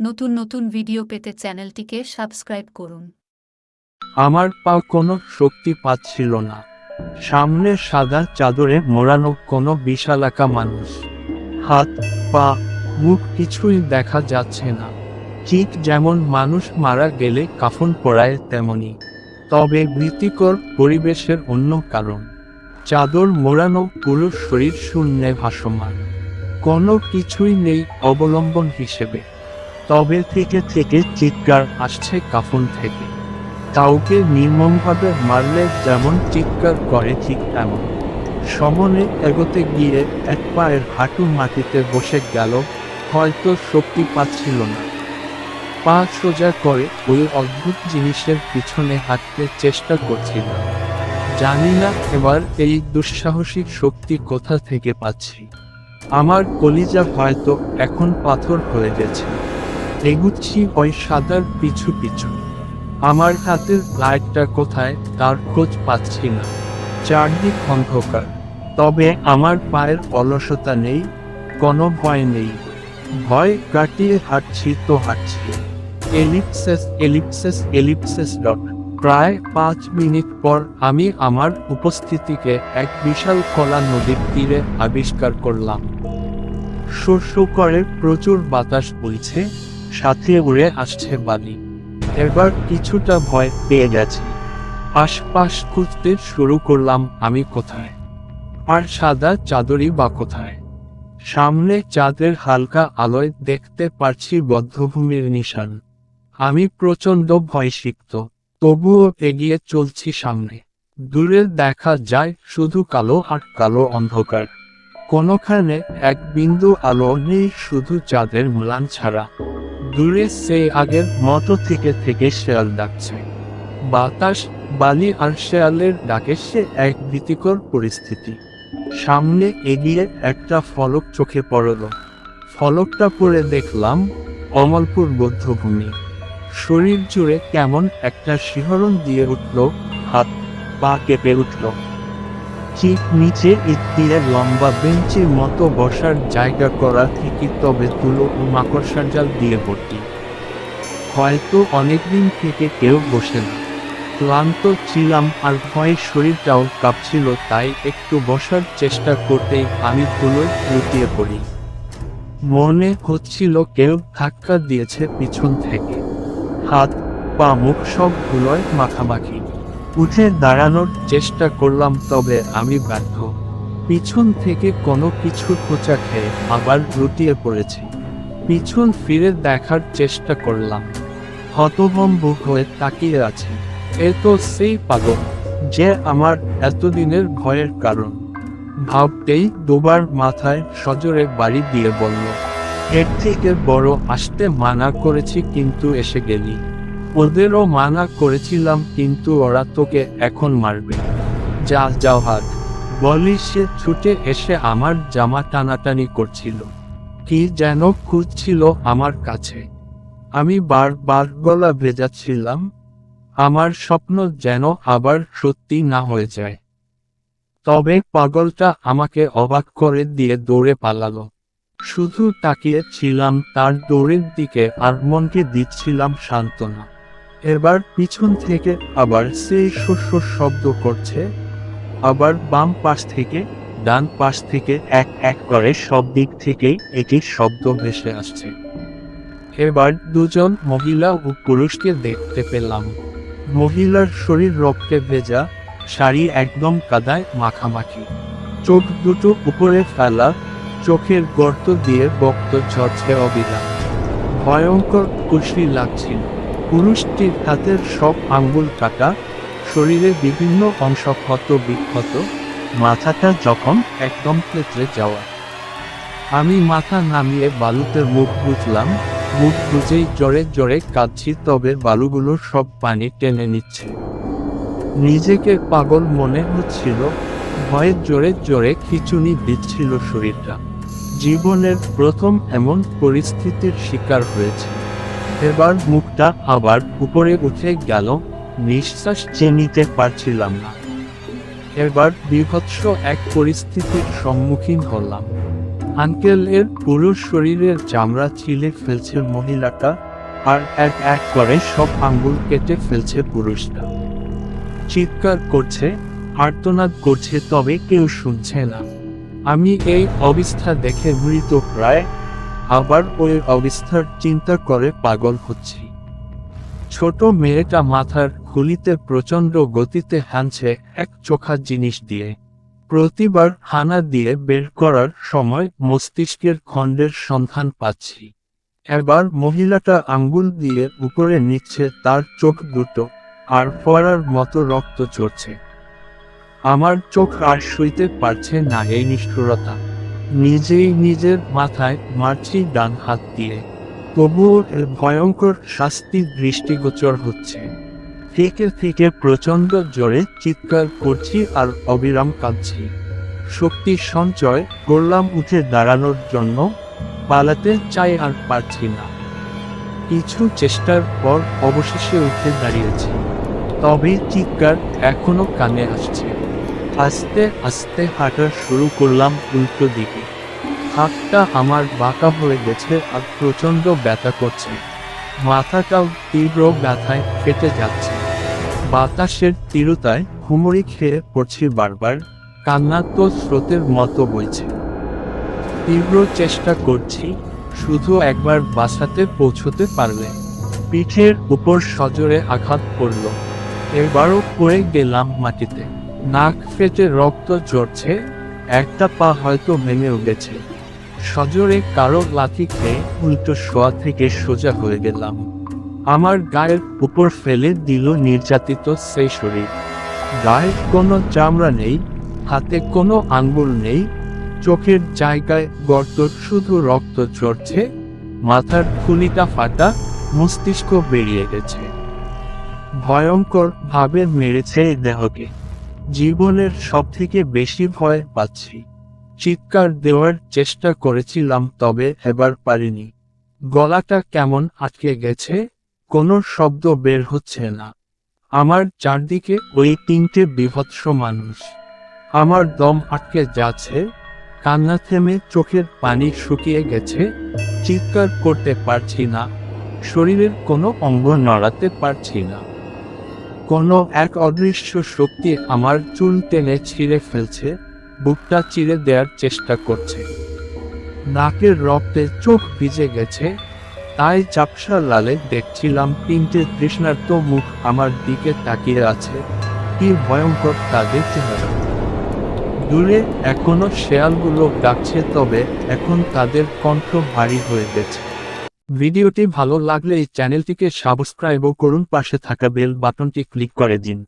নতুন নতুন ভিডিও পেতে চ্যানেলটিকে সাবস্ক্রাইব করুন। আমার পা কোনো শক্তি পাচ্ছিল না। সামনে সাদা চাদরে মোড়ানো কোনো বিশালাকা মানুষ। হাত, পা, মুখ কিছুই দেখা যাচ্ছে না। ঠিক যেমন মানুষ মারা গেলে কাফন পরায় তেমনি। তবে ভীতিকর পরিবেশের অন্য কারণ। চাদর মোড়ানো পুরো শরীর শূন্যে ভাসমান। কোনো কিছুই নেই অবলম্বন হিসেবে। তবে থেকে থেকে চিৎকার আসছে কাফন থেকে। কাউকে নির্মমভাবে মারলে যেমন চিৎকার করে ঠিক তেমন। সমনে এগোতে গিয়ে এক পায়ের হাঁটু মাটিতে বসে গেল, হয়তো শক্তি পাচ্ছিল না। পা সোজা করে ওই অদ্ভুত জিনিসের পিছনে হাঁটতে চেষ্টা করছিল। জানি না এবার এই দুঃসাহসিক শক্তি কোথা থেকে পাচ্ছি। আমার কলিজা হয়তো এখন পাথর হয়ে গেছে। এগুচ্ছি ওই সাদার পিছু পিছু। আমার হাতের লাইটটা কোথায় তার খোঁজ পাচ্ছি না। চারদিক অন্ধকার। তবে আমার পায়ের অলসতা নেই, কোনো ভয় নেই। ভয় কাটিয়ে হাঁটছি তো হাঁটছি। এলিপসেস এলিপসেস এলিপসেস ডট। প্রায় 5 মিনিট পর আমি আমার উপস্থিতিকে এক বিশাল খোলা নদীর তীরে আবিষ্কার করলাম। শস্য করে প্রচুর বাতাস বইছে, সাথে উড়ে আসছে বালি। এবার কিছুটা ভয় পেয়ে গেছি। আশপাশ খুঁজতে শুরু করলাম আমি কোথায়। আর সাদা চাদরই বা কোথায়। সামনে চাঁদের হালকা আলোয় দেখতে পারছি বধ্যভূমির নিশান। আমি প্রচণ্ড ভয়সিক্ত, তবুও এগিয়ে চলছি সামনে। দূরে দেখা যায় শুধু কালো আর কালো অন্ধকার। কোনোখানে এক বিন্দু আলো নেই, শুধু চাঁদের ম্লান ছাড়া। দূরে সেই আগের মতো থেকে থেকে শেয়াল ডাকছে। বাতাস, বালি আর শেয়ালের ডাকে সে এক ভীতিকর পরিস্থিতি। সামনে এগিয়ে একটা ফলক চোখে পড়ল। ফলকটা পড়ে দেখলাম অমলপুর বধ্যভূমি। শরীর জুড়ে কেমন একটা শিহরণ দিয়ে উঠল, হাত পা কেঁপে উঠল। ঠিক নিচে তীরের লম্বা বেঞ্চের মতো বসার জায়গা করা থেকে, তবে তুলো ও মাকড়সার জাল দিয়ে ভর্তি। হয়তো অনেকদিন থেকে কেউ বসে না। ক্লান্ত ছিলাম আর ভয়ে শরীরটাও কাঁপছিল, তাই একটু বসার চেষ্টা করতেই আমি তুলোয় লুটিয়ে পড়ি। মনে হচ্ছিল কেউ ধাক্কা দিয়েছে পিছন থেকে। হাত, পা, মুখ সব ধুলোয় মাখামাখি। উঠে দাঁড়ানোর চেষ্টা করলাম, তবে আমি ব্যর্থ। পিছন থেকে কোনো কিছু খোঁচা খেয়ে আবার লুটিয়ে পড়েছি। পিছন ফিরে দেখার চেষ্টা করলাম। হতভম্ব হয়ে তাকিয়ে আছে। এ তো সেই পাগল, যে আমার এতদিনের ভয়ের কারণ। ভাবতেই দুবার মাথায় সজোরে বাড়ি দিয়ে বলল, এর থেকে বড় আসতে মানা করেছি কিন্তু এসে গেলি। ওদেরও মানা করেছিলাম কিন্তু ওরা তোকে এখন মারবে। যা যাও হাত। বলি সে ছুটে এসে আমার জামা টানাটানি করছিল। কি যেন খুঁজছিল আমার কাছে। আমি বারবার গলা ভেজাচ্ছিলাম। আমার স্বপ্ন যেন আবার সত্যি না হয়ে যায়। তবে পাগলটা আমাকে অবাক করে দিয়ে দৌড়ে পালালো। শুধু তাকিয়ে ছিলাম তার দৌড়ের দিকে আর মনকে দিচ্ছিলাম সান্ত্বনা। এবার পিছন থেকে আবার সেই শস্য শব্দ করছে। আবার বাম পাশ থেকে, ডান পাশ থেকে এক এক করে সব দিক থেকেই এটির শব্দ ভেসে আসছে। এবার দুজন মহিলা ও পুরুষকে দেখতে পেলাম। মহিলার শরীর রক্তে ভেজা, শাড়ি একদম কাদায় মাখামাখি। চোখ দুটো উপরে ফেলা, চোখের গর্ত দিয়ে রক্ত ঝরছে অবিরাম। ভয়ঙ্কর কুশলী লাগছিল। পুরুষটির হাতের সব আঙ্গুল কাটা, শরীরের বিভিন্ন অংশ ক্ষত বিক্ষত, মাথাটা যখন একদম থেতলে যাওয়া। আমি মাথা নামিয়ে বালুতে মুখ বুঝলাম। মুখ বুঝেই জোরে জোরে কাঁদছি, তবে বালুগুলো সব পানি টেনে নিচ্ছে। নিজেকে পাগল মনে হচ্ছিল। ভয়ে জোরে জোরে খিঁচুনি দিচ্ছিল শরীরটা। জীবনের প্রথম এমন পরিস্থিতির শিকার হয়েছে। এবার মুখটা আবার উপরে উঠে গেল, নিঃশ্বাস নিতে পারছিলাম না। এবার বীভৎস এক পরিস্থিতির সম্মুখীন হলাম। আঙ্কেলের পুরো শরীরের চামড়া ছিলে ফেলছে মহিলাটা, আর এক এক করে সব আঙ্গুল কেটে ফেলছে পুরুষটা। চিৎকার করছে, আর্তনাদ করছে, তবে কেউ শুনছে না। আমি এই অবস্থা দেখে মৃত প্রায়, আবার ওই অবস্থার চিন্তা করে পাগল হচ্ছি। ছোট মেয়েটা মাথার খুলিতে প্রচণ্ড গতিতে হানছে এক চোখা জিনিস দিয়ে। প্রতিবার হানা দিয়ে বের করার সময় মস্তিষ্কের খণ্ডের সন্ধান পাচ্ছি। এবার মহিলাটা আঙ্গুল দিয়ে উপরে নিচ্ছে তার চোখ দুটো, আর ফোয়ারার মতো রক্ত ঝরছে। আমার চোখ আর সইতে পারছে না এই নিষ্ঠুরতা। নিজেই নিজের মাথায় মারছি ডান হাত দিয়ে, তবুও এর ভয়ঙ্কর শাস্তি দৃষ্টিগোচর হচ্ছে। থেকে থেকে প্রচণ্ড জোরে চিৎকার করছি আর অবিরাম কাঁদছি। শক্তি সঞ্চয় করলাম উঠে দাঁড়ানোর জন্য, পালাতে চাই আর পারছি না। কিছু চেষ্টার পর অবশেষে উঠে দাঁড়িয়েছি, তবে চিৎকার এখনো কানে আসছে। আস্তে আস্তে হাঁটা শুরু করলাম উল্টো দিকে। হাতটা আমার বাঁকা হয়ে গেছে আর প্রচণ্ড ব্যথা করছে। মাথাটাও তীব্র ব্যথায় ফেটে যাচ্ছে। বাতাসের তীব্রতায় হুমড়ি খেয়ে পড়ছি বারবার, কান্না তো স্রোতের মতো বইছে। তীব্র চেষ্টা করছি, শুধু একবার বাসাতে পৌঁছতে পারলে। পিঠের উপর সজোরে আঘাত পড়ল, এবারও পড়ে গেলাম মাটিতে। নাক ফেটে রক্ত ঝরছে, একটা পা হয়তো ভেঙেও গেছে। সজোরে কারো লাথি খেয়ে উল্টো শোয়া থেকে সোজা হয়ে গেলাম। আমার গায়ের উপর ফেলে দিল নির্যাতিত সেই শরীর। গায়ে কোনো চামড়া নেই, হাতে কোনো আঙ্গুল নেই, চোখের জায়গায় গর্ত, শুধু রক্ত ঝরছে। মাথার খুলিটা ফাটা, মস্তিষ্ক বেরিয়ে গেছে। ভয়ঙ্কর ভাবে মেরেছে এই দেহকে। জীবনের সবথেকে বেশি ভয় পাচ্ছি। চিৎকার দেওয়ার চেষ্টা করেছিলাম, তবে এবার পারিনি। গলাটা কেমন আটকে গেছে, কোনো শব্দ বের হচ্ছে না। আমার চারদিকে ওই তিনটে বীভৎস মানুষ। আমার দম আটকে যাচ্ছে, কান্না থেমে চোখের পানি শুকিয়ে গেছে। চিৎকার করতে পারছি না, শরীরের কোনো অঙ্গ নড়াতে পারছি না। কোনো এক অদৃশ্য শক্তি আমার চুল টেনে ছিঁড়ে ফেলছে, বুকটা চিরে দেওয়ার চেষ্টা করছে। নাকের রক্তে চোখ ভিজে গেছে, তাই ঝাপসা লালে দেখছিলাম তিনটে তৃষ্ণার্ত মুখ আমার দিকে তাকিয়ে আছে। কি ভয়ঙ্কর তাদের চেহারা! দূরে এখনো শেয়ালগুলো ডাকছে, তবে এখন তাদের কণ্ঠ ভারী হয়ে গেছে। ভিডিওটি ভালো লাগলে এই চ্যানেলটিকে সাবস্ক্রাইব করুন, পাশে থাকা বেল বাটনটি ক্লিক করে দিন।